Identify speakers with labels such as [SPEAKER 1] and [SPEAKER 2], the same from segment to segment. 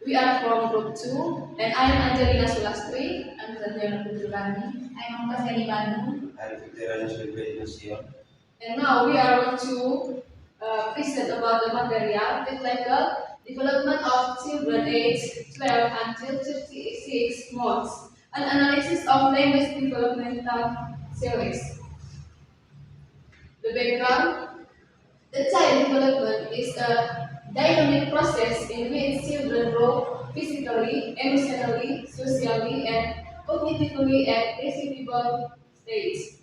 [SPEAKER 1] We are from Group 2, and I am Angelina Sulastri. I'm Sanjana Putrani. I'm Angkasani Bandung.
[SPEAKER 2] I'm Fitiranya Sulaiman.
[SPEAKER 1] And now we are going to present about the material titled Development of Children aged 12 until 36 months, an analysis of language developmental series. The background: the child development is a dynamic process in which children grow physically, emotionally, socially, and cognitively at perceptible stages.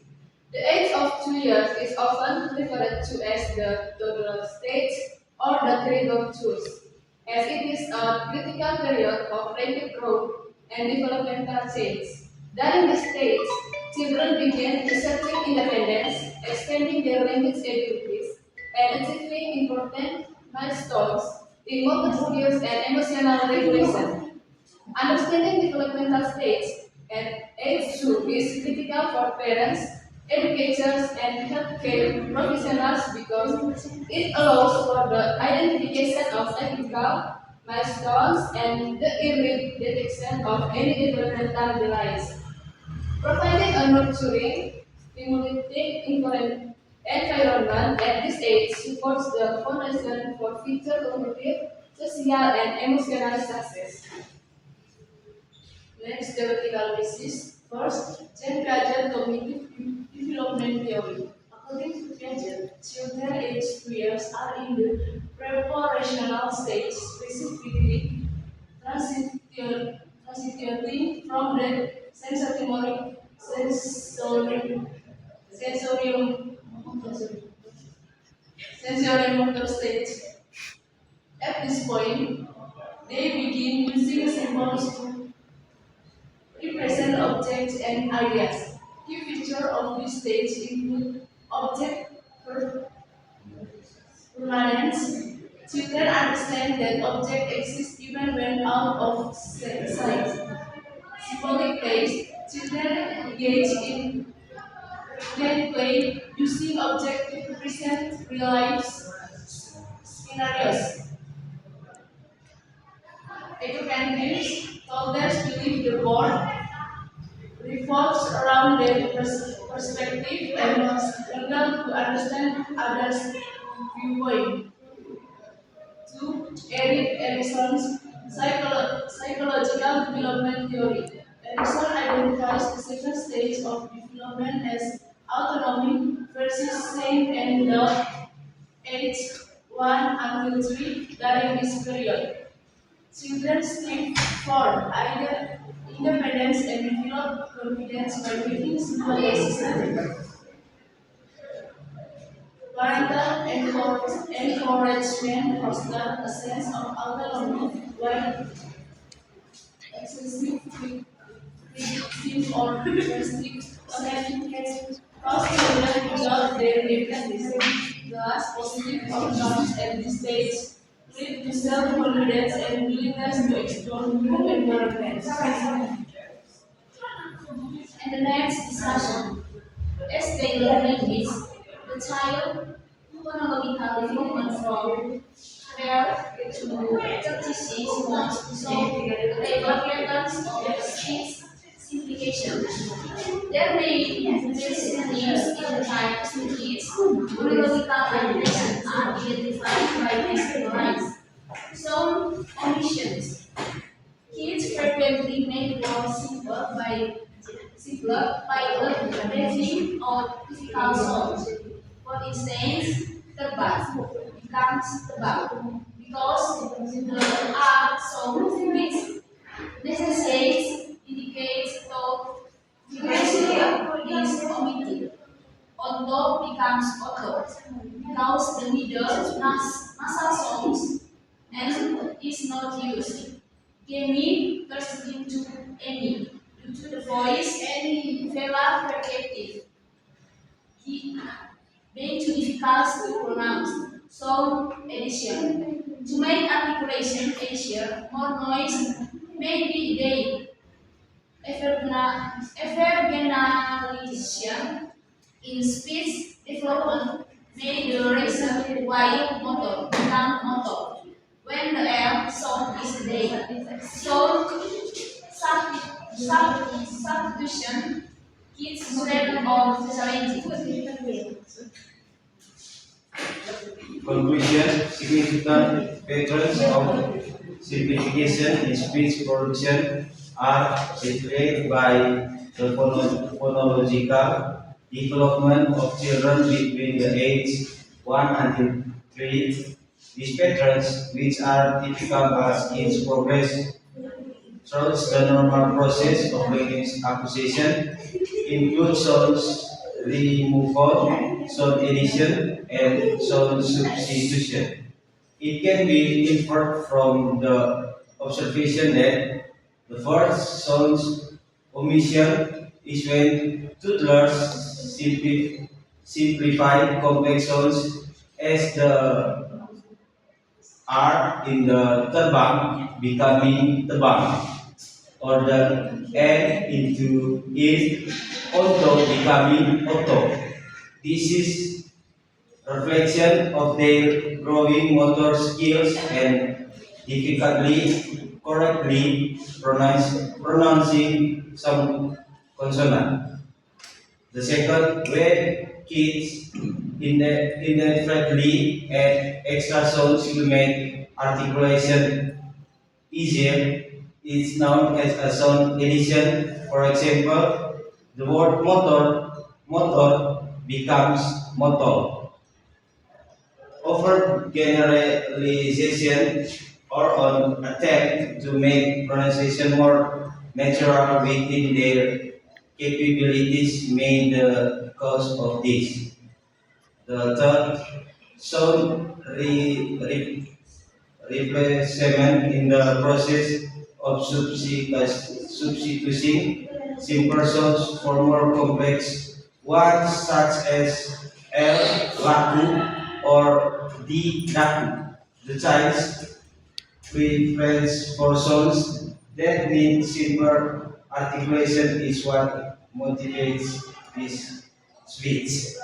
[SPEAKER 1] The age of 2 years is often referred to as the toddler stage or the cradle choose, as it is a critical period of rapid growth and developmental change. During this stage, children begin asserting independence, expanding their language abilities, and achieving important milestones in motor skills and emotional regulation. Understanding developmental stage at age 2 is critical for parents, educators, and healthcare professionals because it allows for the identification of ethical milestones and the early detection of any developmental delays. Providing a nurturing, stimulating environment at this age supports the foundation for future cognitive, social, and emotional success. Next, theoretical basis. First, Jean Piaget cognitive development theory. According to Piaget, children aged 2 years are in the preparational stage, specifically transitioning from the sensorium, sensorium, sensorium motor stage. At this point, they begin using symbols to represent objects and ideas. Key features of this stage include object permanence. Children understand that objects exist even when out of sight. Symbolic phase. Children engage in play using objects to represent real life scenarios. Educatives toddlers believe the world revolves around their perspective and struggle to understand others' viewpoint. To Erik Erickson's psychological development theory. Erickson identifies the second stage of development as autonomy versus safe and love, age 1 until 3 during this period. Children strive for either independence and develop confidence by making simple decisions. Parental encouragement fosters a sense of autonomy while excessive criticism or restrictive cause children without their abilities. Thus, positive outcomes at this stage lead to self-confidence and willingness to explore new environments. And the next discussion. As Taylor language, the child phonological development from 12 to 36 months. So, Taylor patterns of speech simplification. There may be needs in the time to kids. Phonological adaptations are identified by these lines. Some omissions. Kids frequently make words simpler by adding on physical sounds. For instance, tebak becomes tebak because the R sound which necessitates indicates thought duration is omitted. Auto becomes auto because the middle nasal sounds and is not used. Gaming turns into any due to the voice and velar fricative being too difficult to pronounce. Sound addition. To make articulation easier, more noise may be gained. Effervenalization in speech development made the reason while motor become motor. When the L sound is the sound substitution, kids learn of challenging.
[SPEAKER 2] Conclusion, significant patterns of simplification in speech production are displayed by the phonological development of children between the age 1 until 3. These patterns, which are typical as kids progress through the normal process of language acquisition, include sounds removal, sound addition, and sound substitution. It can be inferred from the observation that the first sounds omission is when toddlers simplify complex sounds as the R in the terbang becoming tebang or the N into it auto becoming auto. This is reflection of their growing motor skills and difficultly correctly pronouncing some consonant. The second, when kids inadvertently add extra sounds to make articulation easier, is known as a sound addition. For example, the word motor becomes motor. Over generalization or on attempt to make pronunciation more natural within their capabilities may the cause of this. The third, sound replacement in the process of substituting simple sounds for more complex ones such as L, laku, or D, daku. The child's preference for sounds that need simple articulation is what motivates this switch.